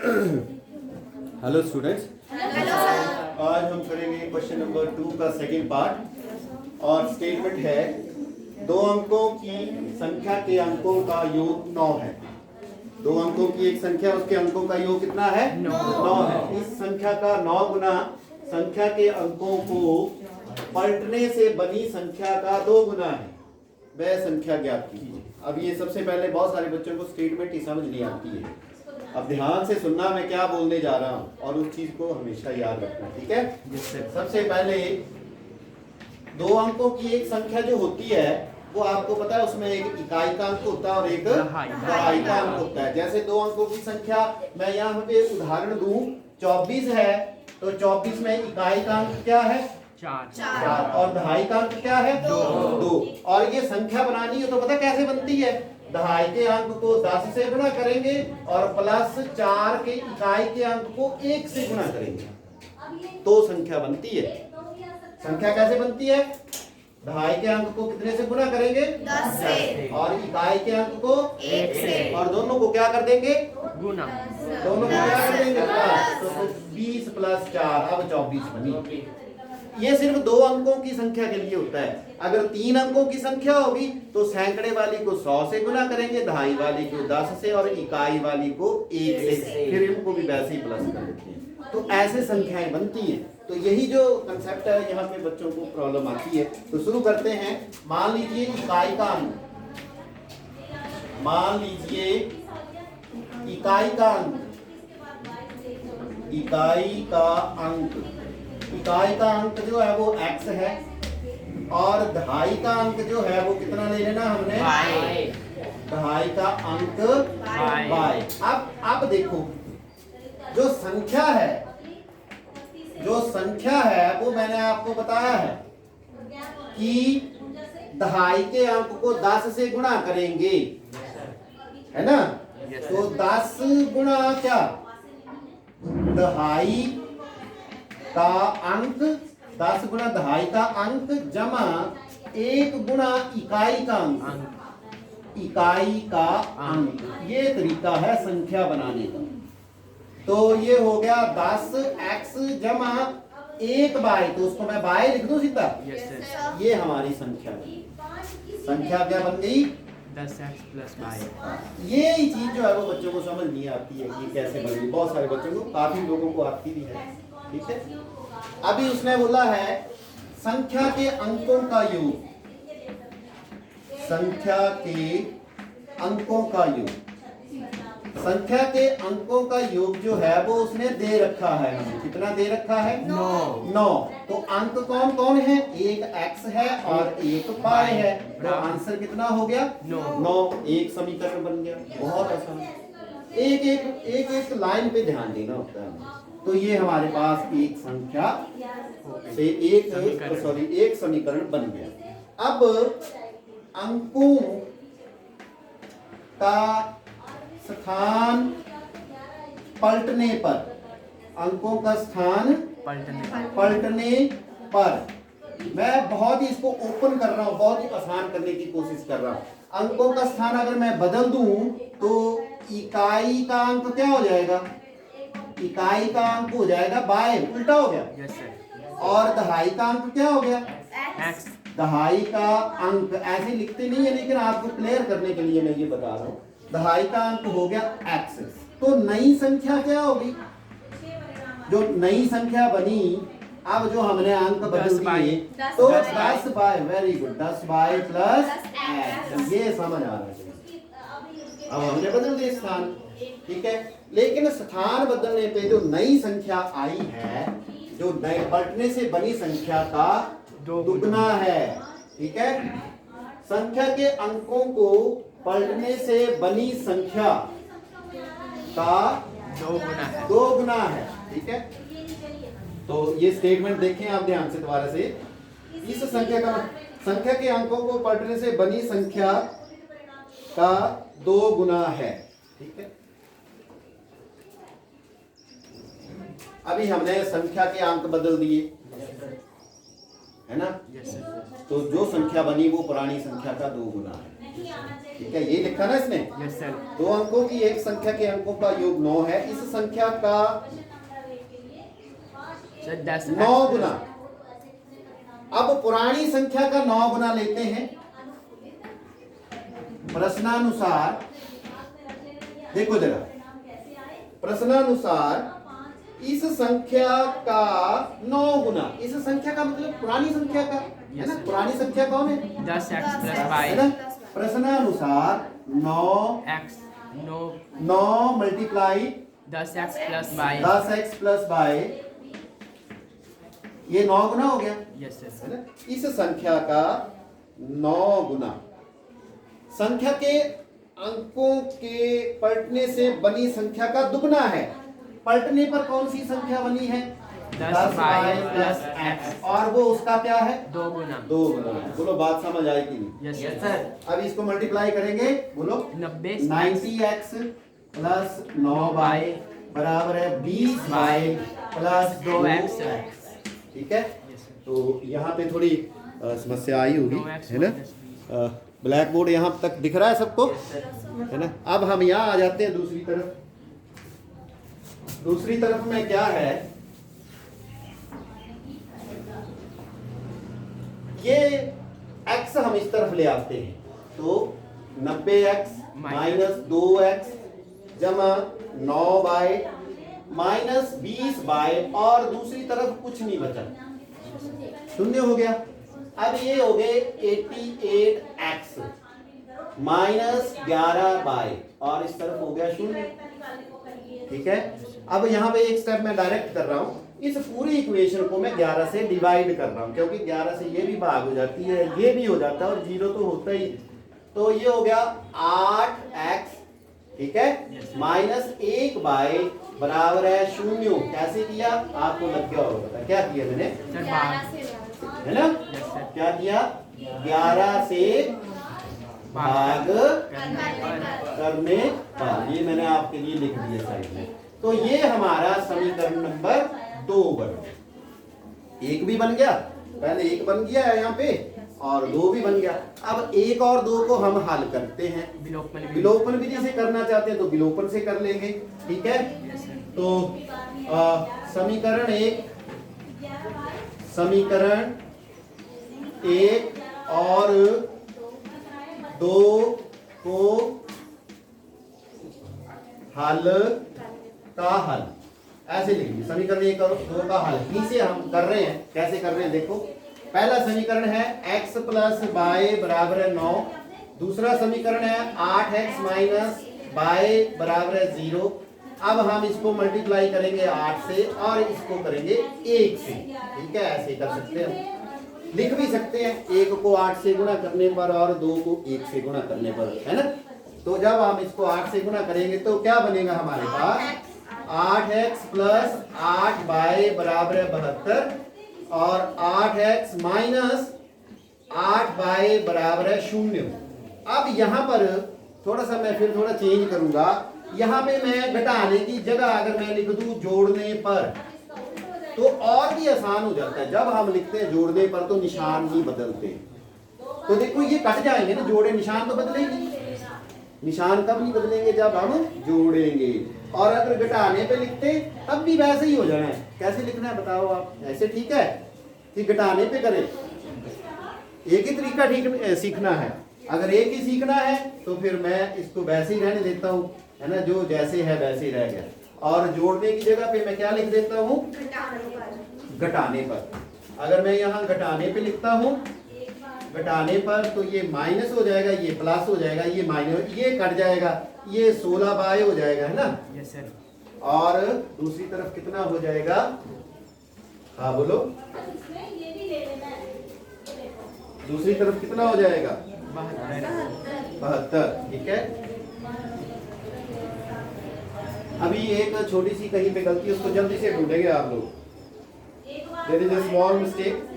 Hello students, आज हम करेंगे क्वेश्चन नंबर 2 का सेकंड पार्ट और स्टेटमेंट है 2 अंकों की संख्या के अंकों का योग 9 है। 2 अंकों की एक संख्या, उसके अंकों का योग कितना है? 9 है। इस संख्या का 9 गुना संख्या के अंकों को पलटने से बनी संख्या का 2 गुना है, वह संख्या ज्ञात कीजिए। अब ये सबसे पहले बहुत सारे बच्चों को स्टेटमेंट ही समझ नहीं आती है। अब ध्यान से सुनना मैं क्या बोलने जा रहा हूँ और उस चीज को हमेशा याद रखना, ठीक है? सबसे पहले 2 अंकों की एक संख्या जो होती है वो आपको पता है, उसमें एक इकाई का अंक होता है और एक दहाई का अंक होता है। जैसे 2 अंकों की संख्या मैं यहाँ पे उदाहरण दूं, 24 है तो 24 में इकाई का अंक क्या है? 4 और दहाई का अंक क्या है? 2। और ये संख्या बनानी है तो पता कैसे बनती है? दहाई के अंक को 10 से गुणा करेंगे और प्लस 4 के इकाई के अंक को 1 से गुणा करेंगे तो संख्या बनती है। संख्या कैसे बनती है? दहाई के अंक को कितने से गुणा करेंगे? 10 से। और इकाई के अंक को 1 से। और दोनों को क्या कर देंगे? गुणा। दोनों को क्या कर देंगे? तो 20 प्लस 4 अब 24 बनी। ये सिर्फ 2 अंकों की संख्या के लिए होता है। अगर 3 अंकों की संख्या होगी तो सैकड़े वाली को 100 से गुणा करेंगे, दहाई वाली को 10 से और इकाई वाली को 1 से, फिर इनको भी वैसे ही प्लस कर देते हैं। तो ऐसे संख्याएं बनती हैं। तो यही जो कंसेप्ट है, यहाँ पे बच्चों को प्रॉब्लम आती है। तो शुरू करते हैं। मान लीजिए इकाई का अंक, मान लीजिए इकाई का अंक, इकाई का अंक, इकाई का अंक जो है वो x है और दहाई का अंक जो है वो कितना ले लेना हमने? दहाई का अंक y। अब देखो, जो संख्या है वो मैंने आपको बताया है कि दहाई के अंक को 10 से गुणा करेंगे, है ना? तो 10 गुणा क्या? दहाई का अंक, 10 गुणा दहाई का अंक जमा 1 गुणा इकाई का अंक, इकाई का अंक। ये तरीका है संख्या बनाने का। तो ये हो गया 10x जमा 1y, तो उसको मैं y लिख दूं सीधा। ये हमारी संख्या बनी। संख्या क्या बन गई? 10x plus y। ये चीज जो है वो बच्चों को समझ नहीं आती है कि कैसे बनी। बहुत सारे बच्चों को, काफी लोगों को आती भी है, ठीक है? अभी उसने बोला है संख्या के अंकों का योग, संख्या के अंकों का योग, संख्या के अंकों का योग जो है वो उसने दे रखा है हमें। कितना दे रखा है? 9। तो अंक कौन कौन है? एक x है और एक y है। तो आंसर कितना हो गया? 9। एक समीकरण बन गया। बहुत आसान। एक लाइन पे ध्यान देना होता है। तो ये हमारे पास एक संख्या से एक समीकरण बन गया। अब अंकों का स्थान पलटने पर, अंकों का स्थान पलटने पर, मैं बहुत ही इसको ओपन कर रहा हूं, बहुत ही आसान करने की कोशिश कर रहा हूं। अंकों का स्थान अगर मैं बदल दूं तो इकाई का अंक क्या हो जाएगा? इकाई का अंक हो जाएगा y, उल्टा हो गया। और दहाई का अंक क्या हो गया? x। दहाई का अंक ऐसे लिखते नहीं है, लेकिन आपको क्लियर करने के लिए मैं ये बता रहा हूँ। दहाई का अंक हो गया x। तो नई संख्या क्या होगी? जो नई संख्या बनी, अब जो हमने अंक बदल दिए, तो 10y, very good, 10y plus x। ये समझ आ रहा है। अब हमने बदल दिए स्थान, ठीक है? लेकिन स्थान बदलने पे जो नई संख्या आई है, जो नए पलटने से बनी संख्या का दुगना है, ठीक है? संख्या के अंकों को पलटने से बनी संख्या का 2 गुना है, ठीक है? तो ये स्टेटमेंट देखें आप ध्यान से दोबारा से। इस संख्या के अंकों को पलटने से बनी संख्या का 2 गुना है, ठीक है? अभी हमने संख्या के अंक बदल दिए, है ना? तो जो संख्या बनी वो पुरानी संख्या का 2 गुना है, ठीक है, ये लिखा ना इसमें, Yes, sir. दो अंकों की एक संख्या के अंकों का योग 9 है। इस संख्या का So that's 9 गुना। अब पुरानी संख्या का 9 गुना लेते हैं। प्रश्नानुसार देखो जरा, प्रश्नानुसार इस संख्या का 9 गुना, इस संख्या का मतलब पुरानी संख्या का है ना, पुरानी संख्या कौन है 10x plus है ना। y. प्रश्नानुसार X. No. 9 multiply 10x plus y. 10x plus y, ये 9 गुना हो गया Yes, sir. है ना। इस संख्या का 9 गुना संख्या के अंकों के पलटने से बनी संख्या का दुगना है। पलटने पर कौन सी संख्या बनी है 10y plus x. और वो उसका क्या है 2 गुना. 2 गुना। बोलो बात समझ आई कि नहीं। Yes, sir. अब इसको मल्टीप्लाई करेंगे, बोलो 90 90x प्लस 9y बराबर है 20y प्लस 2x. 2x। ठीक है, Yes, sir. तो यहाँ पे थोड़ी समस्या आई होगी 2x है ना। ब्लैक बोर्ड यहाँ तक दिख रहा है सबको है ना। अब हम यहाँ आ जाते हैं दूसरी तरफ। दूसरी तरफ में क्या है, ये x हम इस तरफ ले आते हैं, तो 90x माइनस 2x जमा 9y माइनस 20y और दूसरी तरफ कुछ नहीं बचा, शून्य हो गया। अब ये हो गए 88x माइनस 11y और इस तरफ हो गया शून्य। ठीक है, अब यहाँ पे एक स्टेप मैं डायरेक्ट कर रहा हूँ। इस पूरी इक्वेशन को मैं 11 से डिवाइड कर रहा हूँ, क्योंकि 11 से ये भी भाग हो जाती है, ये भी हो जाता है और 0 तो होता ही। तो ये हो गया 8x, ठीक है, माइनस 1y बराबर है शून्य। कैसे किया आपको लग गया होगा, क्या किया मैंने Sir, भाग. है ना, Yes, sir. क्या किया 11 से भाग करने पर, ये मैंने आपके लिए लिख दिया साइड में। तो ये हमारा समीकरण नंबर 2 बन गया। एक भी बन गया, पहले एक बन गया है यहाँ पे और 2 भी बन गया। अब 1 और 2 को हम हल करते हैं। विलोपन. विलोपन विधि से करना चाहते हैं तो विलोपन से कर लेंगे। ठीक है, Yes, sir. तो समीकरण 1 और 2 को हल का हल ऐसे लिखेंगे। समीकरण 1 और 2 का हल ही से हम कर रहे हैं। कैसे कर रहे हैं देखो, पहला समीकरण है x प्लस y बराबर है 9। दूसरा समीकरण है 8x माइनस y बराबर है 0। अब हम इसको मल्टीप्लाई करेंगे 8 से और इसको करेंगे 1 से। ठीक है, ऐसे कर सकते हैं, लिख भी सकते हैं 1 को 8 से गुणा करने पर और 2 को 1 से गुणा करने पर, है ना। तो जब हम इसको 8 से गुणा करेंगे तो क्या बनेगा हमारे पास 8x प्लस 8y बराबर है 72 और 8x माइनस 8y बराबर है 0। अब यहाँ पर थोड़ा सा मैं फिर थोड़ा चेंज करूंगा। यहाँ पे मैं घटाने की जगह अगर मैं लिख दूं जोड़ने पर तो और भी आसान हो जाता है। जब हम लिखते हैं जोड़ने पर तो निशान नहीं बदलते, तो देखो ये कट जाएंगे ना, जोड़े निशान तो बदलेंगे। निशान कब नहीं बदलेंगे, जब हम जोड़ेंगे। और अगर घटाने पे लिखते तब भी वैसे ही हो जाना है। कैसे लिखना है बताओ आप, ऐसे ठीक है कि घटाने पे करें। एक ही तरीका ठीक सीखना है। अगर एक ही सीखना है तो फिर मैं इसको वैसे ही रहने देता हूँ, है ना, जो जैसे है वैसे ही रह गया। और जोड़ने की जगह पे मैं क्या लिख देता हूँ घटाने पर। अगर मैं यहाँ घटाने पे लिखता हूँ घटाने पर तो ये माइनस हो जाएगा, ये प्लस हो जाएगा, ये माइनस, ये कट जाएगा, ये 16y हो जाएगा, है ना। Yes, sir. और दूसरी तरफ कितना हो जाएगा, हाँ बोलो, दूसरी तरफ कितना हो जाएगा 72। ठीक है, अभी एक छोटी सी कहीं पे गलती है, उसको जल्दी से ढूंढेंगे आप लोग। There is a small mistake.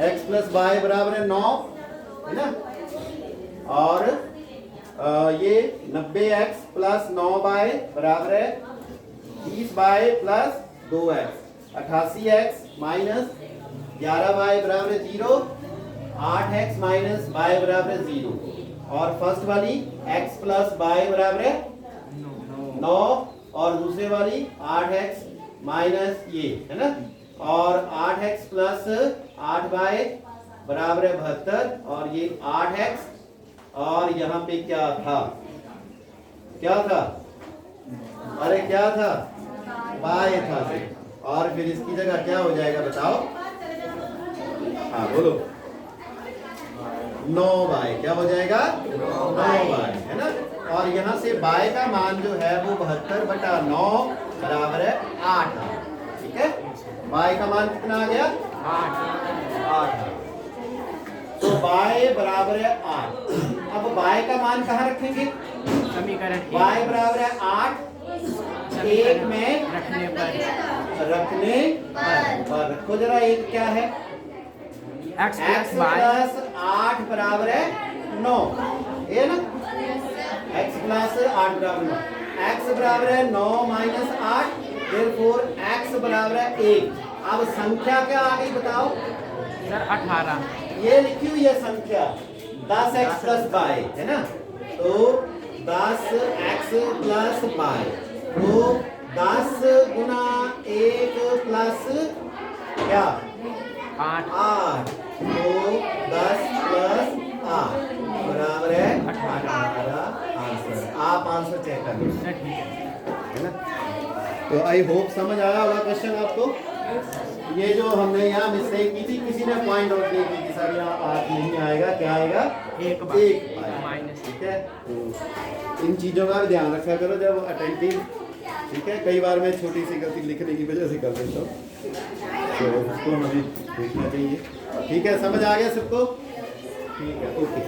x plus y बराबर है 9, है ना, और ये 90x प्लस 9y बराबर है 20y plus 2x। 88x minus 11y बराबर है 0। 8x माइनस y बराबर है 0। और फर्स्ट वाली x प्लस बाई बराबर है 9 और दूसरे वाली 8x माइनस ये है ना, और 8x प्लस 8 बाई बराबर है 72 और ये 8x और यहाँ पे क्या था, अरे क्या था, बाय था। और फिर इसकी जगह क्या हो जाएगा बताओ, हाँ बोलो, 9 बाय, क्या हो जाएगा 9 बाय, है ना। और यहाँ से बाय का मान जो है वो 72/9 बराबर है 8, ठीक है। बाय का मान कितना आ गया 8। तो बाय बराबर है 8। अब बाय का मान कहाँ रखेंगे, समीकरण बाय बराबर है 8 एक में रखने पर रखो जरा, एक क्या है x x plus by plus 8 बराबर है 9, ये ना, x प्लस 8 बराबर 9, x बराबर है 9 माइनस 8, therefore x बराबर है 1। अब संख्या क्या आ गई बताओ, सर 18 ये लिखी हुई है संख्या 10x प्लस बाई, है ना। तो 10x प्लस बाई, तो 10 गुना 1 प्लस क्या 8, तो 10 प्लस 8 बराबर है 18 आंसर। आप आंसर चेक कर लो, सर ठीक है ना। तो आई होप समझ आया होगा क्वेश्चन आपको। ये जो हमने यहाँ मिस्टेक की थी, किसी ने पॉइंट आउट नहीं की कि सर यहाँ 8 नहीं आएगा, क्या आएगा एक माइनस, ठीक है। तो इन चीज़ों का ध्यान रखा करो जब अटेंटिव, ठीक है। कई बार मैं छोटी सी गलती लिखने की वजह से कर देता हूँ, तो उसको हमें देखना चाहिए, ठीक है। समझ आ गया सबको, ठीक है, ओके।